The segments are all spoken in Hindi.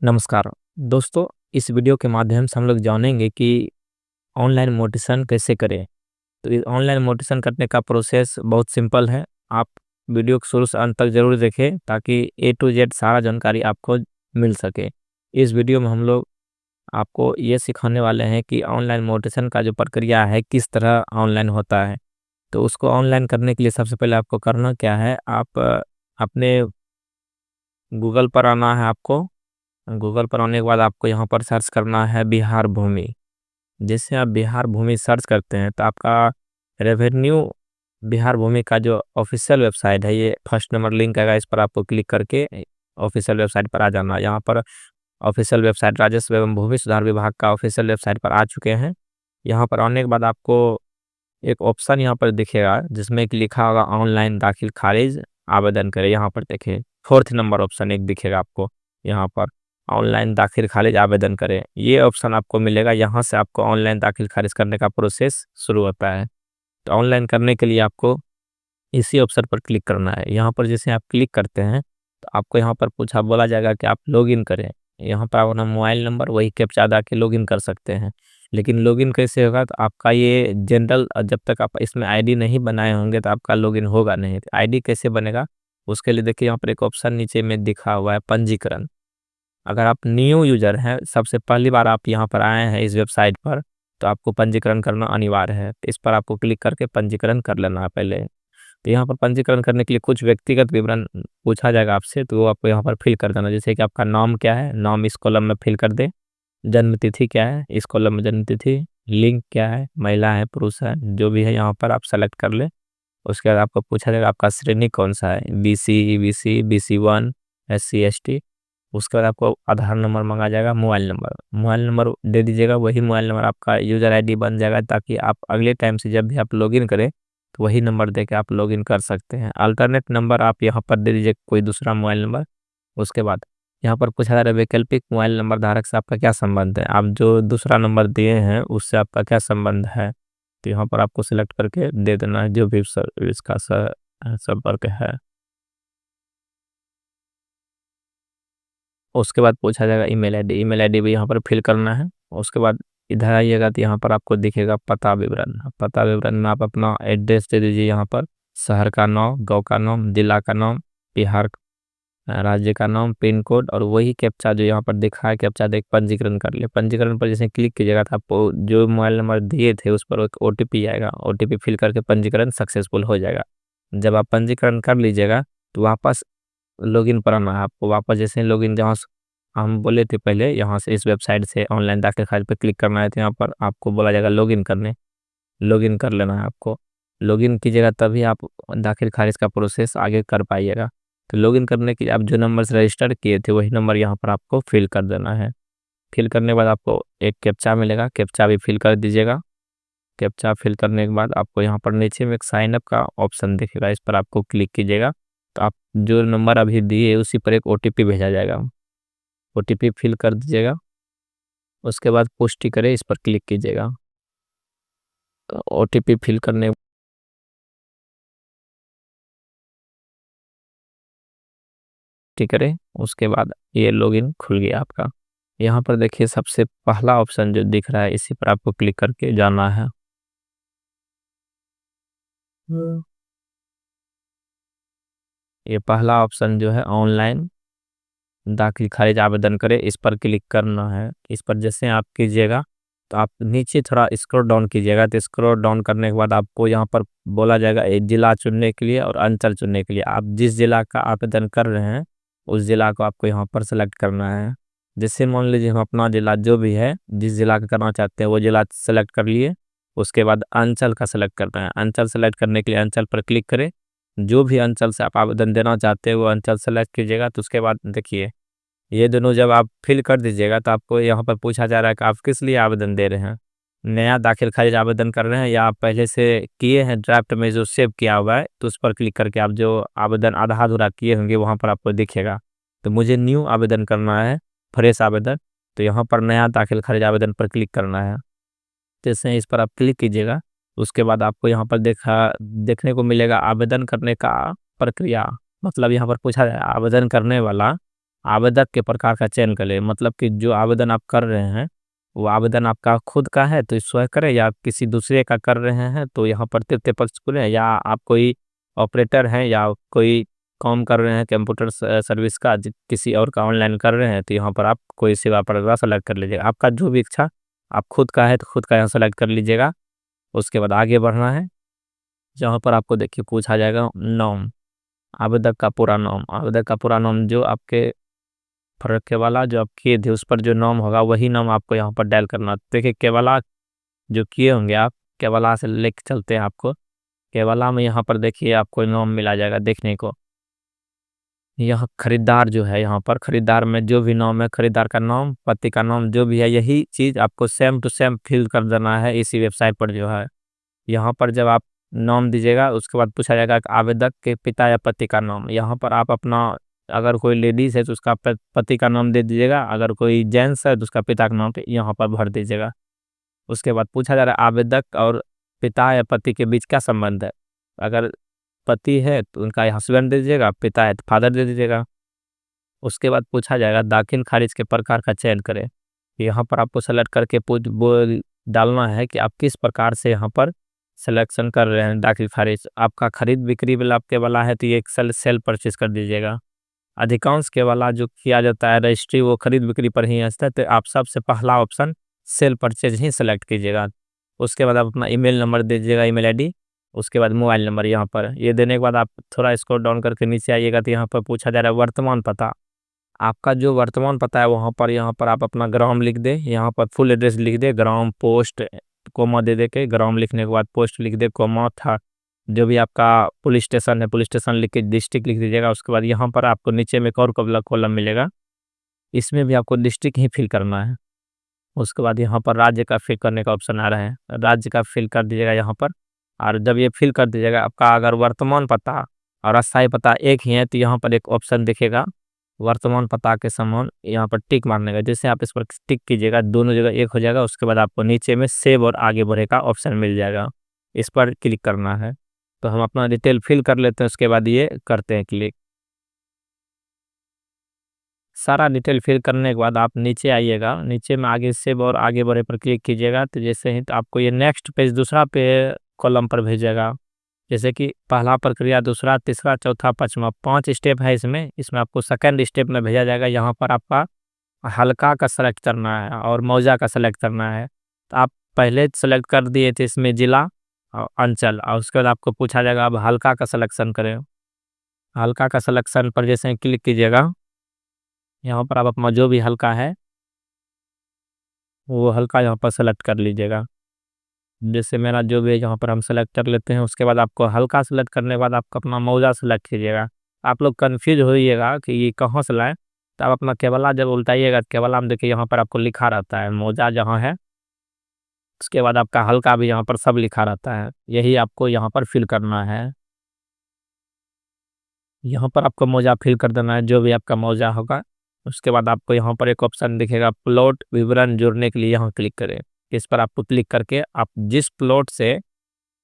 नमस्कार दोस्तों। इस वीडियो के माध्यम से हम लोग जानेंगे कि ऑनलाइन मोटिवेशन कैसे करें। तो ये ऑनलाइन मोटिवेशन करने का प्रोसेस बहुत सिंपल है। आप वीडियो को शुरू से अंत तक जरूर देखें ताकि ए टू जेड सारा जानकारी आपको मिल सके। इस वीडियो में हम लोग आपको ये सिखाने वाले हैं कि ऑनलाइन मोटिवेशन का जो प्रक्रिया है किस तरह ऑनलाइन होता है। तो उसको ऑनलाइन करने के लिए सबसे पहले आपको करना क्या है, आप अपने गूगल पर आना है। आपको गूगल पर आने के बाद आपको यहाँ पर सर्च करना है बिहार भूमि। जैसे आप बिहार भूमि सर्च करते हैं तो आपका रेवेन्यू बिहार भूमि का जो ऑफिशियल वेबसाइट है, ये फर्स्ट नंबर लिंक आएगा, इस पर आपको क्लिक करके ऑफिशियल वेबसाइट पर आ जाना। यहाँ पर ऑफिशियल वेबसाइट राजस्व एवं भूमि सुधार विभाग का ऑफिशियल वेबसाइट पर आ चुके हैं। यहाँ पर आने के बाद आपको एक ऑप्शन यहाँ पर दिखेगा जिसमें कि लिखा होगा ऑनलाइन दाखिल खारिज आवेदन करें। यहाँ पर देखिए फोर्थ नंबर ऑप्शन एक दिखेगा आपको, यहाँ पर ऑनलाइन दाखिल खारिज आवेदन करें, ये ऑप्शन आपको मिलेगा। यहाँ से आपको ऑनलाइन दाखिल खारिज करने का प्रोसेस शुरू होता है। तो ऑनलाइन करने के लिए आपको इसी ऑप्शन पर क्लिक करना है। यहाँ पर जैसे आप क्लिक करते हैं तो आपको यहाँ पर बोला जाएगा कि आप लॉगिन करें। यहाँ पर आप अपना मोबाइल नंबर वही कैप्चा डाल के लॉगिन कर सकते हैं। लेकिन लॉगिन कैसे होगा, तो आपका ये जनरल, जब तक आप इसमें आईडी नहीं बनाए होंगे तो आपका लॉगिन होगा नहीं। तो आईडी कैसे बनेगा उसके लिए देखिए यहाँ पर एक ऑप्शन नीचे में दिखा हुआ है पंजीकरण। अगर आप न्यू यूजर हैं, सबसे पहली बार आप यहाँ पर आए हैं इस वेबसाइट पर, तो आपको पंजीकरण करना अनिवार्य है। तो इस पर आपको क्लिक करके पंजीकरण कर लेना है पहले। तो यहाँ पर पंजीकरण करने के लिए कुछ व्यक्तिगत विवरण पूछा जाएगा आपसे, तो वो आपको यहाँ पर फिल कर देना। जैसे कि आपका नाम क्या है, नाम इस कॉलम में फिल कर दे। जन्म तिथि क्या है, इस कॉलम में जन्म तिथि। लिंग क्या है, महिला है पुरुष है, जो भी है यहाँ पर आप सेलेक्ट कर ले। उसके बाद आपको पूछा जाएगा आपका श्रेणी कौन सा है, BC, EBC, BC1, SC ST। उसके बाद आपको आधार नंबर मांगा जाएगा, मोबाइल नंबर दे दीजिएगा। वही मोबाइल नंबर आपका यूज़र आईडी बन जाएगा, ताकि आप अगले टाइम से जब भी आप लॉगिन करें तो वही नंबर दे के आप लॉगिन कर सकते हैं। अल्टरनेट नंबर आप यहाँ पर दे दीजिए, कोई दूसरा मोबाइल नंबर। उसके बाद यहाँ पर पूछा जा रहा है वैकल्पिक मोबाइल नंबर धारक से आपका क्या संबंध है, आप जो दूसरा नंबर दिए हैं उससे आपका क्या संबंध है। तो यहाँ पर आपको सिलेक्ट करके दे देना है जो भी इसका संपर्क है। उसके बाद पूछा जाएगा ईमेल आईडी भी यहाँ पर फिल करना है। उसके बाद इधर आइएगा तो यहाँ पर आपको दिखेगा पता विवरण। पता विवरण में आप अपना एड्रेस दे दीजिए, यहाँ पर शहर का नाम, गांव का नाम, जिला का नाम, बिहार राज्य का नाम, पिन कोड, और वही कैप्चा जो यहाँ पर दिखा है कैप्चा देख पंजीकरण कर ले। पंजीकरण पर जैसे क्लिक कीजिएगा तो आपको जो मोबाइल नंबर दिए थे उस पर एक OTP आएगा। OTP फिल करके पंजीकरण सक्सेसफुल हो जाएगा। जब आप पंजीकरण कर लीजिएगा तो वापस लॉगिन पर आना है आपको। वापस जैसे लॉगिन जहाँ हम बोले थे पहले, यहाँ से इस वेबसाइट से ऑनलाइन दाखिल खारिज पर क्लिक करना है, तो यहाँ पर आपको बोला जाएगा लॉगिन करने। लॉगिन कर लेना है आपको। लॉगिन कीजिएगा तभी आप दाखिल खारिज का प्रोसेस आगे कर पाइएगा। तो लॉगिन करने के लिए आप जो नंबर से रजिस्टर किए थे वही नंबर यहाँ पर आपको फिल कर देना है। फिल करने के बाद आपको एक कैप्चा मिलेगा, कैप्चा भी फिल कर दीजिएगा। कैप्चा फिल करने के बाद आपको यहाँ पर नीचे में एक साइन अप का ऑप्शन दिखेगा, इस पर आपको क्लिक कीजिएगा। तो आप जो नंबर अभी दिए उसी पर एक OTP भेजा जाएगा, OTP फिल कर दीजिएगा। उसके बाद पुष्टि करें, इस पर क्लिक कीजिएगा। तो OTP फिल करने करें, उसके बाद ये लॉगिन खुल गया आपका। यहाँ पर देखिए सबसे पहला ऑप्शन जो दिख रहा है इसी पर आपको क्लिक करके जाना है। ये पहला ऑप्शन जो है ऑनलाइन दाखिल खारिज आवेदन करें, इस पर क्लिक करना है। इस पर जैसे आप कीजिएगा तो आप नीचे थोड़ा स्क्रॉल डाउन कीजिएगा। तो स्क्रॉल डाउन करने के बाद आपको यहाँ पर बोला जाएगा एक जिला चुनने के लिए और अंचल चुनने के लिए। आप जिस जिला का आवेदन कर रहे हैं उस जिला को आपको यहाँ पर सेलेक्ट करना है। जैसे मान लीजिए हम अपना जिला जो भी है, जिस जिला का करना चाहते हैं वो जिला सेलेक्ट कर लिए। उसके बाद अंचल का सेलेक्ट करना है। अंचल सेलेक्ट करने के लिए अंचल पर क्लिक करें। जो भी अंचल से आप आवेदन देना चाहते हैं वो अंचल सेलेक्ट कीजिएगा। तो उसके बाद देखिए ये दोनों जब आप फिल कर दीजिएगा तो आपको यहाँ पर पूछा जा रहा है कि आप किस लिए आवेदन दे रहे हैं, नया दाखिल खारिज आवेदन कर रहे हैं या आप पहले से किए हैं ड्राफ्ट में जो सेव किया हुआ है। तो उस पर क्लिक करके आप जो आवेदन आधा अधूरा किए होंगे वहाँ पर आपको दिखेगा। तो मुझे न्यू आवेदन करना है, फ्रेश आवेदन। तो यहाँ पर नया दाखिल खारिज आवेदन पर क्लिक करना है। जैसे इस पर आप क्लिक कीजिएगा उसके बाद आपको यहाँ पर देखने को मिलेगा आवेदन करने का प्रक्रिया। मतलब यहाँ पर पूछा जाए आवेदन करने वाला आवेदक के प्रकार का चयन कर ले, मतलब कि जो आवेदन आप कर रहे हैं वो आवेदन आपका खुद का है तो स्वयं करें, या किसी दूसरे का कर रहे हैं तो यहाँ पर तृतीय पक्ष खोलें, या आप कोई ऑपरेटर हैं या कोई काम कर रहे हैं कंप्यूटर सर्विस का, किसी और का ऑनलाइन कर रहे हैं तो यहाँ पर आप कोई सेवा प्रदाता सेलेक्ट कर लीजिएगा। आपका जो भी इच्छा, आप खुद का है तो खुद का यहाँ सेलेक्ट कर लीजिएगा। उसके बाद आगे बढ़ना है, जहाँ पर आपको देखिए पूछा जाएगा नाम, आवेदक का पूरा नाम। आवेदक का पूरा नाम जो आपके फर्क के वाला जो आप किए थे उस पर जो नाम होगा वही नाम आपको यहाँ पर डायल करना। देखिए केवला जो किए होंगे आप, केवला से लेके चलते हैं आपको, केवला में यहाँ पर देखिए आपको नाम मिला जाएगा देखने को। यह खरीदार जो है, यहाँ पर खरीदार में जो भी नाम है, खरीदार का नाम, पति का नाम, जो भी है यही चीज़ आपको सेम टू सेम फिल कर देना है इसी वेबसाइट पर जो है। यहाँ पर जब आप नाम दीजिएगा उसके बाद पूछा जाएगा कि आवेदक के पिता या पति का नाम। यहाँ पर आप अपना, अगर कोई लेडीज़ है तो उसका पति का नाम दे दीजिएगा, अगर कोई जेंट्स है तो उसका पिता का नाम यहाँ पर भर दीजिएगा। उसके बाद पूछा जा रहा है आवेदक और पिता या पति के बीच क्या संबंध है। अगर पति है तो उनका हस्बैंड दे दीजिएगा, पिता है तो फादर दे दीजिएगा। उसके बाद पूछा जाएगा दाखिल खारिज के प्रकार का चयन करें। यहाँ पर आपको सेलेक्ट करके डालना है कि आप किस प्रकार से यहाँ पर सिलेक्शन कर रहे हैं। दाखिल खारिज आपका खरीद बिक्री वाला आपके वाला है तो ये सेल परचेज कर दीजिएगा। अधिकांश के वाला जो किया जाता है रजिस्ट्री वो खरीद बिक्री पर ही आता है, तो आप सबसे पहला ऑप्शन सेल परचेज ही सेलेक्ट कीजिएगा। उसके बाद आप अपना ईमेल नंबर दे दीजिएगा, ईमेल आईडी, उसके बाद मोबाइल नंबर। यहाँ पर ये देने के बाद आप थोड़ा स्क्रॉल डाउन करके नीचे आइएगा तो यहाँ पर पूछा जा रहा है वर्तमान पता। आपका जो वर्तमान पता है वहाँ पर, यहाँ पर आप अपना ग्राम लिख दे, यहाँ पर फुल एड्रेस लिख दे, ग्राम पोस्ट कोमा दे के, ग्राम लिखने के बाद पोस्ट लिख दे कोमा था, जो भी आपका पुलिस स्टेशन है पुलिस स्टेशन लिख के डिस्ट्रिक्ट लिख दीजिएगा। उसके बाद यहाँ पर आपको नीचे में एक और कॉलम मिलेगा, इसमें भी आपको डिस्ट्रिक्ट ही फिल करना है। उसके बाद यहाँ पर राज्य का फिल करने का ऑप्शन आ रहा है, राज्य का फिल कर दीजिएगा यहाँ पर। और जब ये फिल कर दीजिएगा, आपका अगर वर्तमान पता और अस्थायी पता एक ही है तो यहाँ पर एक ऑप्शन दिखेगा वर्तमान पता के समान, यहाँ पर टिक मारने का। जैसे आप इस पर टिक कीजिएगा दोनों जगह एक हो जाएगा। उसके बाद आपको नीचे में सेव और आगे बढ़े का ऑप्शन मिल जाएगा, इस पर क्लिक करना है। तो हम अपना डिटेल फिल कर लेते हैं, उसके बाद ये करते हैं क्लिक। सारा डिटेल फिल करने के बाद आप नीचे आइएगा, नीचे में आगे सेव और आगे बढ़े पर क्लिक कीजिएगा तो जैसे ही तो आपको ये नेक्स्ट पेज दूसरा पे कॉलम पर भेजेगा। जैसे कि पहला प्रक्रिया, दूसरा, तीसरा, चौथा, पांचवा, 5 स्टेप है इसमें आपको सेकंड स्टेप में भेजा जाएगा। यहाँ पर आपका हल्का का सेलेक्ट करना है और मौजा का सेलेक्ट करना है। तो आप पहले सेलेक्ट कर दिए थे इसमें जिला और अंचल, और उसके बाद आपको पूछा जाएगा अब हल्का का सिलेक्शन करें। हल्का का सिलेक्शन पर जैसे ही क्लिक कीजिएगा, यहाँ पर आप अपना जो भी हल्का है वो हल्का यहाँ पर सेलेक्ट कर लीजिएगा। जैसे मेरा जो भी है यहाँ पर हम सेलेक्ट कर लेते हैं। उसके बाद आपको हल्का सेलेक्ट करने के बाद आपको अपना मौजा सेलेक्ट कीजिएगा। आप लोग कन्फ्यूज होइएगा कि ये कहाँ से लाएँ, तो आप अपना केवला जब उल्टाइएगा तो केवला में देखिए यहाँ पर आपको लिखा रहता है मौजा जहाँ है, उसके बाद आपका हल्का भी यहाँ पर सब लिखा रहता है, यही आपको यहाँ पर फिल करना है। यहाँ पर आपको मौजा फिल कर देना है जो भी आपका मौजा होगा। उसके बाद आपको यहाँ पर एक ऑप्शन दिखेगा प्लॉट विवरण जोड़ने के लिए, यहाँ क्लिक करें। इस पर आपको क्लिक करके आप जिस प्लॉट से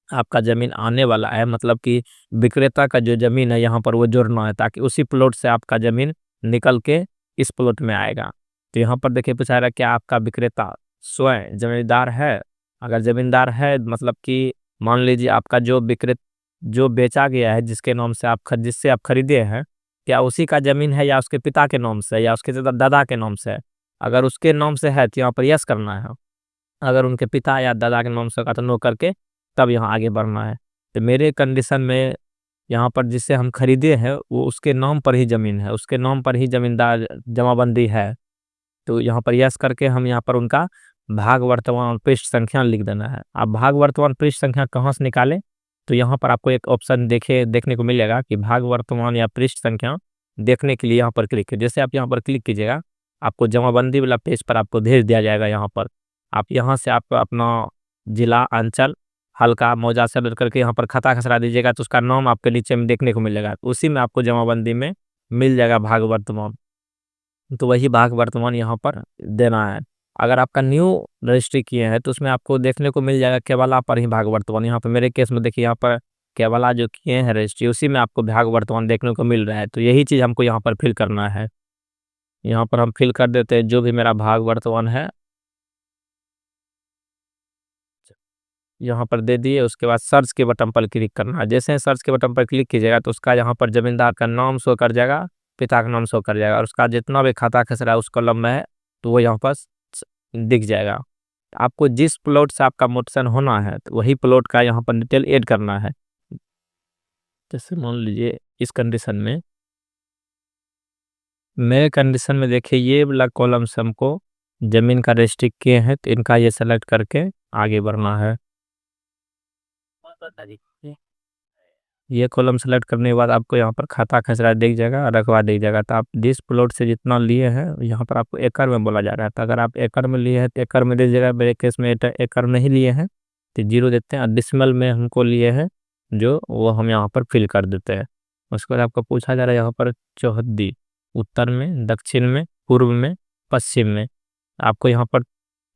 आपका ज़मीन आने वाला है, मतलब कि विक्रेता का जो ज़मीन है यहाँ पर वो जोड़ना है, ताकि उसी प्लॉट से आपका ज़मीन निकल के इस प्लॉट में आएगा। तो यहाँ पर देखिए पूछा रहा है क्या आपका विक्रेता स्वयं जमींदार है। अगर ज़मींदार है मतलब कि मान लीजिए आपका जो बेचा गया है जिसके नाम से जिससे आप खरीदे हैं, क्या उसी का ज़मीन है या उसके पिता के नाम से या उसके दादा के नाम से है। अगर उसके नाम से है तो यहाँ पर यस करना है, अगर उनके पिता या दादा के नाम से होगा तो नो करके तब यहाँ आगे बढ़ना है। तो मेरे कंडीशन में यहाँ पर जिससे हम खरीदे हैं वो उसके नाम पर ही ज़मीन है, उसके नाम पर ही ज़मींदार जमाबंदी है। तो यहाँ पर यस करके हम यहाँ पर उनका भाग वर्तमान और पृष्ठ संख्या लिख देना है। आप भाग वर्तमान पृष्ठ संख्या कहाँ से निकालें, तो यहाँ पर आपको एक ऑप्शन देखने को मिलेगा कि भाग वर्तमान या पृष्ठ संख्या देखने के लिए यहाँ पर क्लिक कीजिए। जैसे आप यहाँ पर क्लिक कीजिएगा आपको जमाबंदी वाला पेज पर आपको भेज दिया जाएगा। यहाँ पर आप यहाँ से आप अपना जिला, अंचल, हल्का, मौजा से करके यहाँ पर खाता खसरा दीजिएगा तो उसका नाम आपके नीचे में देखने को मिलेगा, उसी में आपको जमाबंदी में मिल जाएगा भाग वर्तमान। तो वही भाग वर्तमान यहाँ पर देना है। अगर आपका न्यू रजिस्ट्री किए हैं तो उसमें आपको देखने को मिल जाएगा केवला पर ही भाग वर्तमान। यहाँ पर मेरे केस में देखिए यहाँ पर केवला जो किए हैं रजिस्ट्री उसी में आपको भाग वर्तमान देखने को मिल रहा है। तो यही चीज़ हमको यहाँ पर फिल करना है। यहाँ पर हम फिल कर देते हैं जो भी मेरा भाग वर्तमान है, यहाँ पर दे दिए। उसके बाद सर्च के बटन पर क्लिक करना है। जैसे ही सर्च के बटन पर क्लिक कीजिएगा तो उसका यहाँ पर जमींदार का नाम शो कर जाएगा, पिता का नाम शो कर जाएगा, और उसका जितना भी खाता खसरा है उस कॉलम में है तो वो यहाँ पर दिख जाएगा। आपको जिस प्लॉट से आपका मोटेशन होना है तो वही प्लॉट का यहाँ पर डिटेल ऐड करना है। जैसे मान लीजिए इस कंडीशन में, मेरे कंडीशन में देखिए ये वाला कॉलम से हमको जमीन का रेस्ट्रिक्ट किए हैं तो इनका ये सेलेक्ट करके आगे बढ़ना है। ये कॉलम सेलेक्ट करने के बाद आपको यहाँ पर खाता खसरा दिख जाएगा, रकबा दिख जाएगा। तो आप जिस प्लॉट से जितना लिए हैं यहाँ पर आपको एकड़ में बोला जा रहा है, तो अगर आप एकड़ में लिए हैं तो एकड़ में दीजिएगा। मेरे केस में एकड़ नहीं लिए हैं तो 0 देते हैं। डिसिमल में हमको लिए हैं जो वो हम यहाँ पर फिल कर देते हैं। उसके बाद आपको पूछा जा रहा है यहाँ पर चौहद्दी, उत्तर में, दक्षिण में, पूर्व में, पश्चिम में। आपको यहाँ पर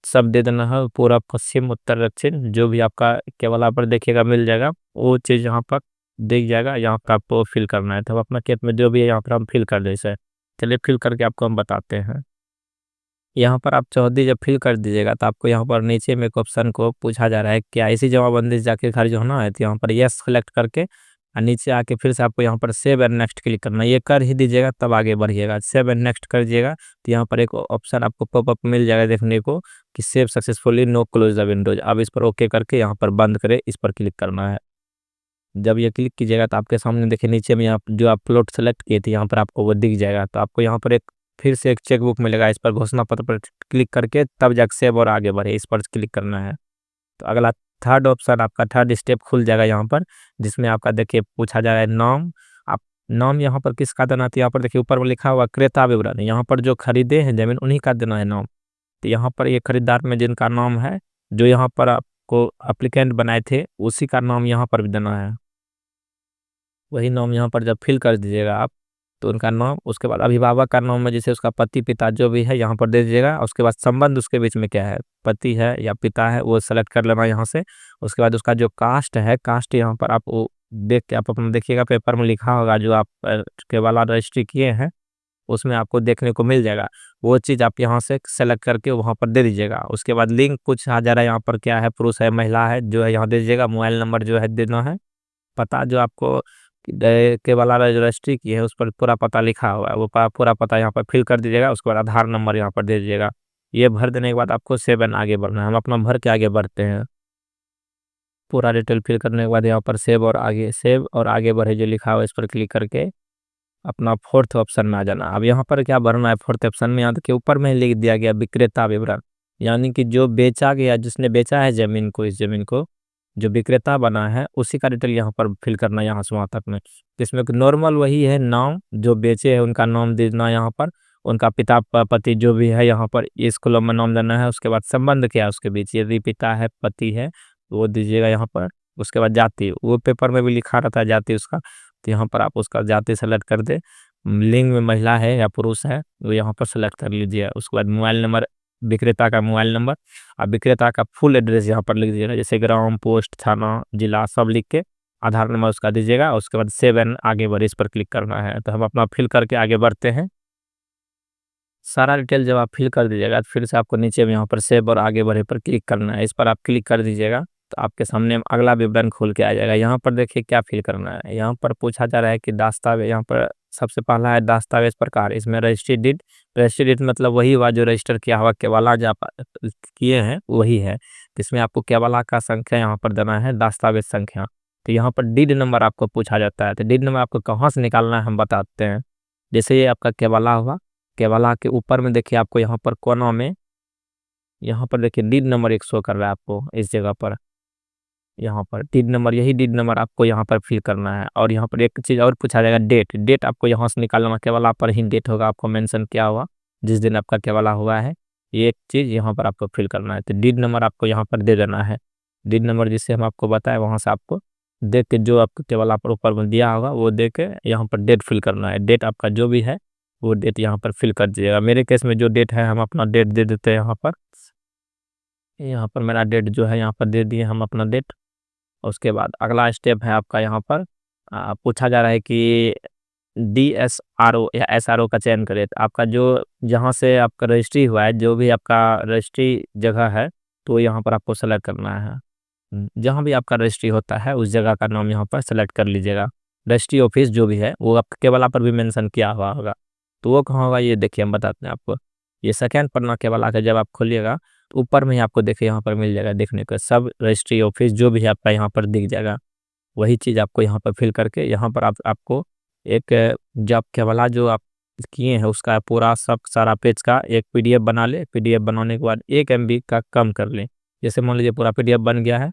सब दे देना है, पूरा, पश्चिम, उत्तर, दक्षिण, जो भी आपका केवल आप पर देखिएगा मिल जाएगा वो चीज़ यहाँ पर दिख जाएगा। यहाँ पर आपको फिल करना है, तो अपना खेत में जो भी है यहाँ पर हम फिल कर दे सर। चलिए फिल करके आपको हम बताते हैं। यहाँ पर आप चौहद्दी जब फिल कर दीजिएगा तो आपको यहाँ पर नीचे में एक ऑप्शन को पूछा जा रहा है क्या इसी जमाबंदी से जाके खारिज होना है, तो यहाँ पर यस सेलेक्ट करके और नीचे आके फिर से आपको यहाँ पर सेव एंड नेक्स्ट क्लिक करना है। ये कर ही दीजिएगा तब आगे बढ़िएगा। सेव एंड नेक्स्ट कर दीजिएगा तो यहाँ पर एक ऑप्शन आपको पॉपअप मिल जाएगा देखने को कि save successfully, no close the windows. अब इस पर ओके करके यहाँ पर बंद करें, इस पर क्लिक करना है। जब ये क्लिक कीजिएगा तो आपके सामने देखिए नीचे में आप जो आप प्लॉट सेलेक्ट किए थे यहाँ पर आपको वो दिख जाएगा। तो आपको यहाँ पर एक फिर से एक चेकबुक मिलेगा, इस पर घोषणा पत्र पर क्लिक करके तब जाकर सेव और आगे बढ़े, इस पर क्लिक करना है। तो अगला थर्ड ऑप्शन आपका थर्ड स्टेप खुल जाएगा यहाँ पर, जिसमें आपका देखिए पूछा जा रहा है नाम। आप नाम यहाँ पर किसका देना था, यहाँ पर देखिए ऊपर में लिखा हुआ क्रेता विवरण, यहाँ पर जो खरीदे हैं जमीन उन्हीं का देना है नाम। तो यहाँ पर ये खरीदार में जिनका नाम है, जो यहाँ पर आपको एप्लीकेंट बनाए थे उसी का नाम यहाँ पर भी देना है। वही नाम यहाँ पर जब फिल कर दीजिएगा आप तो उनका नाम, उसके बाद अभिभावक का नाम है जैसे उसका पति पिता जो भी है यहाँ पर दे दीजिएगा। उसके बाद संबंध उसके बीच में क्या है, पति है या पिता है, वो सेलेक्ट कर लेना यहाँ से। उसके बाद उसका जो कास्ट है, कास्ट यहाँ पर आप वो देख के आप अपना देखिएगा, पेपर में लिखा होगा जो आप के वाला रजिस्ट्री किए हैं उसमें आपको देखने को मिल जाएगा। वो चीज़ आप यहाँ से सेलेक्ट करके वहाँ पर दे दीजिएगा। उसके बाद लिंक पूछा जा रहा है यहाँ पर क्या है, पुरुष है महिला है, जो है यहाँ दे दीजिएगा। मोबाइल नंबर जो है देना है। पता जो आपको के वाला रजिस्ट्री की है उस पर पूरा पता लिखा हुआ है, वो पूरा पता यहाँ पर फिल कर दीजिएगा। उसके बाद आधार नंबर यहाँ पर दे दीजिएगा। ये भर देने के बाद आपको सेव एंड आगे बढ़ना है। हम अपना भर के आगे बढ़ते हैं। पूरा डिटेल फिल करने के बाद यहाँ पर सेव और आगे, सेव और आगे बढ़े जो लिखा हुआ है इस पर क्लिक करके अपना फोर्थ ऑप्शन में आ जाना। अब यहाँ पर क्या भरना है फोर्थ ऑप्शन में, यहाँ के ऊपर में लिख दिया गया विक्रेता विवरण, यानी कि जो बेचा गया, जिसने बेचा है जमीन को, इस जमीन को जो विक्रेता बना है उसी का डिटेल यहाँ पर फिल करना है यहाँ से वहाँ तक में। इसमें नॉर्मल वही है, नाम जो बेचे है उनका नाम देना यहाँ पर, उनका पिता पति जो भी है यहाँ पर इस कॉलम में नाम देना है। उसके बाद संबंध क्या है उसके बीच, यदि पिता है पति है तो वो दीजिएगा यहाँ पर। उसके बाद जाति, वो पेपर में भी लिखा रहता है जाति उसका, तो यहाँ पर आप उसका जाति सेलेक्ट कर दे। लिंग में महिला है या पुरुष है वो यहाँ पर सेलेक्ट कर लीजिए। उसके बाद मोबाइल नंबर, विक्रेता का मोबाइल नंबर, अब विक्रेता का फुल एड्रेस यहाँ पर लिख दीजिएगा, जैसे ग्राम, पोस्ट, थाना, जिला सब लिख के आधार नंबर उसका दीजिएगा। उसके बाद सेव एंड आगे बढ़े, इस पर क्लिक करना है। तो हम अपना फिल करके आगे बढ़ते हैं। सारा डिटेल जब आप फिल कर दीजिएगा तो फिर से आपको नीचे में यहाँ पर सेव और आगे बढ़े पर क्लिक करना है। इस पर आप क्लिक कर दीजिएगा तो आपके सामने अगला विवरण खोल के आ जाएगा। यहाँ पर देखिए क्या फिल करना है। यहाँ पर पूछा जा रहा है कि दस्तावेज, यहाँ पर सबसे पहला है दस्तावेज प्रकार, इसमें रजिस्ट्री डीड। रजिस्ट्री डीड मतलब वही हुआ जो रजिस्टर किया हुआ केवाला जो आप किए हैं वही है। इसमें आपको केवाला का संख्या यहाँ पर देना है, दस्तावेज संख्या। तो यहाँ पर डीड नंबर आपको पूछा जाता है, तो डीड नंबर आपको कहाँ से निकालना है हम बताते हैं। जैसे ये आपका केवाला हुआ, केवाला के ऊपर में देखिए आपको यहाँ पर कोना में, यहाँ पर देखिए डीड नंबर 1 शो कर रहा है आपको इस जगह पर। यहाँ पर डीड नंबर, यही डीड नंबर आपको यहाँ पर फिल करना है। और यहाँ पर एक चीज़ और पूछा जाएगा, डेट। डेट आपको यहाँ से निकालना, केवला पर ही डेट होगा आपको मेंशन किया हुआ जिस दिन आपका केवला हुआ है, ये एक चीज़ यहाँ पर आपको फिल करना है। तो डीड नंबर आपको यहाँ पर दे देना है। डीड नंबर जिससे हम आपको बताए वहाँ से आपको देख के जो आपको केवला पर ऊपर में दिया होगा वो दे के यहाँ पर डेट फिल करना है। डेट आपका जो भी है वो डेट यहाँ पर फिल कर दीजिएगा। मेरे केस में जो डेट है हम अपना डेट दे देते हैं यहाँ पर। यहाँ पर मेरा डेट जो है यहाँ पर दे दिए हम अपना डेट। उसके बाद अगला स्टेप है आपका यहाँ पर पूछा जा रहा है कि DSRO या SRO का चयन करें। तो आपका जो जहाँ से आपका रजिस्ट्री हुआ है, जो भी आपका रजिस्ट्री जगह है, तो यहाँ पर आपको सेलेक्ट करना है। जहाँ भी आपका रजिस्ट्री होता है उस जगह का नाम यहाँ पर सेलेक्ट कर लीजिएगा। रजिस्ट्री ऑफिस जो भी है वो आपका केवल पर भी मेंशन किया हुआ होगा, तो वो कहाँ होगा ये देखिए हम बताते हैं आपको। ये सेकेंड पन्ना केवल आकर जब आप खोलिएगा तो ऊपर में ही आपको देखिए यहाँ पर मिल जाएगा देखने को, सब रजिस्ट्री ऑफिस जो भी है आपका यहाँ पर दिख जाएगा। वही चीज़ आपको यहाँ पर फिल करके यहाँ पर आपको एक जब केवला जो आप किए हैं उसका पूरा सब सारा पेज का एक PDF बना ले। PDF बनाने के बाद 1 MB का कम कर लें। जैसे मान लीजिए पूरा PDF बन गया है,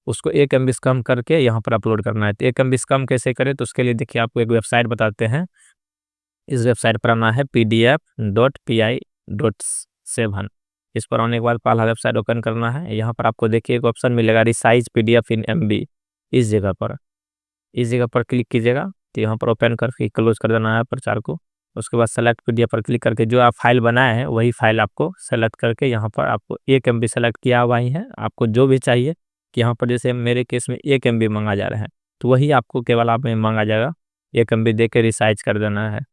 उसको 1 MB से कम करके यहाँ पर अपलोड करना है। तो 1 MB से कम कैसे करें, तो उसके लिए देखिए आपको एक वेबसाइट बताते हैं। इस वेबसाइट पर आना है pdf.pi.7। इस पर आने के बाद पहला वेबसाइट ओपन करना है। यहाँ पर आपको देखिए एक ऑप्शन मिलेगा रिसाइज PDF इन MB। इस जगह पर क्लिक कीजिएगा, तो यहाँ पर ओपन करके क्लोज कर देना है प्रचार को। उसके बाद सेलेक्ट PDF पर क्लिक करके जो आप फाइल बनाए हैं वही फाइल आपको सेलेक्ट करके यहाँ पर आपको 1 MB सेलेक्ट किया हुआ ही है। आपको जो भी चाहिए कि यहाँ पर जैसे मेरे केस में 1 MB मांगा जा रहा है, तो वही आपको केवल आप में मांगा जाएगा। 1 MB दे के रिसाइज कर देना है।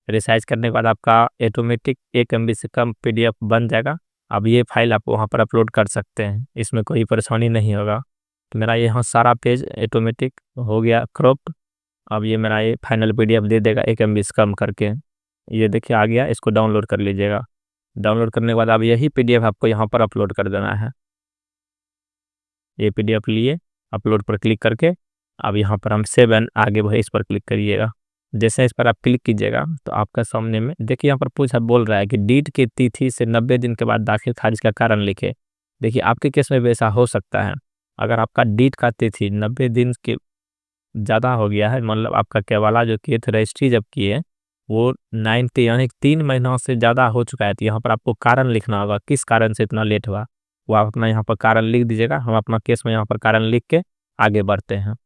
रिसाइज करने के बाद आपका ऑटोमेटिक 1 MB से कम PDF बन जाएगा। अब ये फाइल आप वहाँ पर अपलोड कर सकते हैं, इसमें कोई परेशानी नहीं होगा। तो मेरा यहाँ सारा पेज ऑटोमेटिक हो गया क्रॉप्ड। अब ये मेरा ये फाइनल PDF दे देगा 1 MB से कम करके। ये देखिए आ गया, इसको डाउनलोड कर लीजिएगा। डाउनलोड करने के बाद अब यही PDF आपको यहाँ पर अपलोड कर देना है। ये PDF लिए अपलोड पर क्लिक करके अब यहाँ पर हम सेव एंड आगे बढ़े इस पर क्लिक करिएगा। जैसे इस पर आप क्लिक कीजिएगा तो आपका सामने में देखिए यहाँ पर बोल रहा है कि डीड की तिथि से 90 दिन के बाद दाखिल खारिज का कारण लिखे। देखिए आपके केस में भी ऐसा हो सकता है। अगर आपका डीड का तिथि 90 दिन के ज़्यादा हो गया है, मतलब आपका केवाला जो किए थे रजिस्ट्री जब किए वो 90 यानी 3 महीना से ज़्यादा हो चुका है, तो यहाँ पर आपको कारण लिखना होगा किस कारण से इतना लेट हुआ। वो आप अपना यहाँ पर कारण लिख दीजिएगा। हम अपना केस में यहाँ पर कारण लिख के आगे बढ़ते हैं।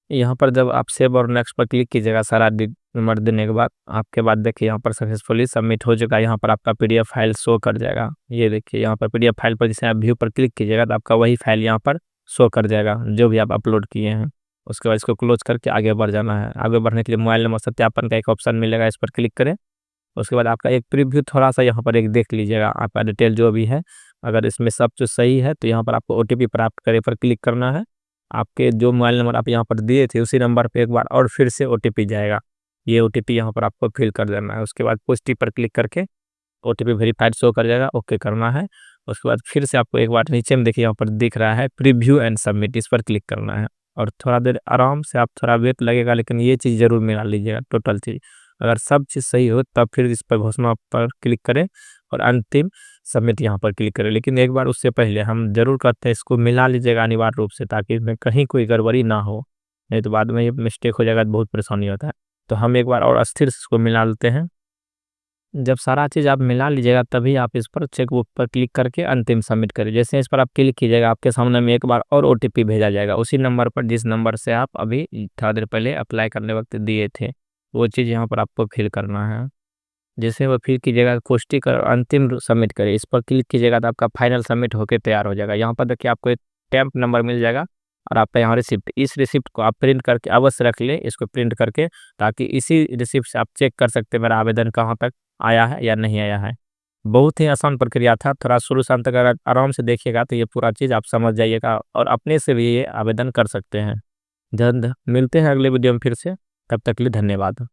यहाँ पर जब आप सेव और नेक्स्ट पर क्लिक कीजिएगा सारा नंबर देने के बाद आपके बाद देखिए यहाँ पर सक्सेसफुली सबमिट हो चुका है। यहाँ पर आपका PDF फाइल शो कर जाएगा। ये देखिए यहाँ पर PDF फाइल पर जैसे आप व्यू पर क्लिक कीजिएगा तो आपका वही फाइल यहाँ पर शो कर जाएगा जो भी आप अपलोड किए हैं। उसके बाद इसको क्लोज करके आगे बढ़ जाना है। आगे बढ़ने के लिए मोबाइल नंबर सत्यापन का एक ऑप्शन मिलेगा, इस पर क्लिक करें। उसके बाद आपका एक प्रीव्यू थोड़ा सा यहाँ पर एक देख लीजिएगा आपका डिटेल जो भी है। अगर इसमें सब कुछ सही है तो यहाँ पर आपको OTP प्राप्त करे पर क्लिक करना है। आपके जो मोबाइल नंबर आप यहाँ पर दिए थे उसी नंबर पे एक बार और फिर से OTP जाएगा। ये OTP यहाँ पर आपको फिल कर देना है। उसके बाद पॉजिटिव पर क्लिक करके OTP वेरीफाइड शो कर जाएगा, ओके करना है। उसके बाद फिर से आपको एक बार नीचे में देखिए यहाँ पर दिख रहा है प्रीव्यू एंड सबमिट, इस पर क्लिक करना है। और थोड़ा देर आराम से आप थोड़ा वेट लगेगा, लेकिन ये चीज़ ज़रूर मिला लीजिएगा टोटल चीज़। अगर सब चीज़ सही हो तब फिर इस पर घोषणा पर क्लिक करें और अंतिम सबमिट यहाँ पर क्लिक करें। लेकिन एक बार उससे पहले हम जरूर करते हैं इसको मिला लीजिएगा अनिवार्य रूप से, ताकि इसमें कहीं कोई गड़बड़ी ना हो, नहीं तो बाद में ये मिस्टेक हो जाएगा तो बहुत परेशानी होता है। तो हम एक बार और अस्थिर से इसको मिला लेते हैं। जब सारा चीज़ आप मिला लीजिएगा तभी आप इस पर चेकबुक पर क्लिक करके अंतिम सबमिट करें। जैसे इस पर आप क्लिक कीजिएगा आपके सामने में एक बार और OTP भेजा जाएगा उसी नंबर पर जिस नंबर से आप अभी थोड़ा देर पहले अप्लाई करने वक्त दिए थे। वो चीज़ यहाँ पर आपको फिल करना है। जैसे वो फिल कीजिएगा पुष्टि कर अंतिम सबमिट करें, इस पर क्लिक कीजिएगा तो आपका फाइनल सबमिट होकर तैयार हो जाएगा। यहाँ पर देखिए आपको एक स्टैम्प नंबर मिल जाएगा और आपका यहाँ रिसिप्ट, इस रिसिप्ट को आप प्रिंट करके अवश्य रख लें, इसको प्रिंट करके, ताकि इसी रिसिप्ट से आप चेक कर सकते हैं मेरा आवेदन कहाँ तक आया है या नहीं आया है। बहुत ही आसान प्रक्रिया था, थोड़ा शुरू से अंत तक अगर आराम से देखिएगा तो ये पूरा चीज़ आप समझ जाइएगा और अपने से भी ये आवेदन कर सकते हैं। जल्द मिलते हैं अगले वीडियो में फिर से, तब तक के लिए धन्यवाद।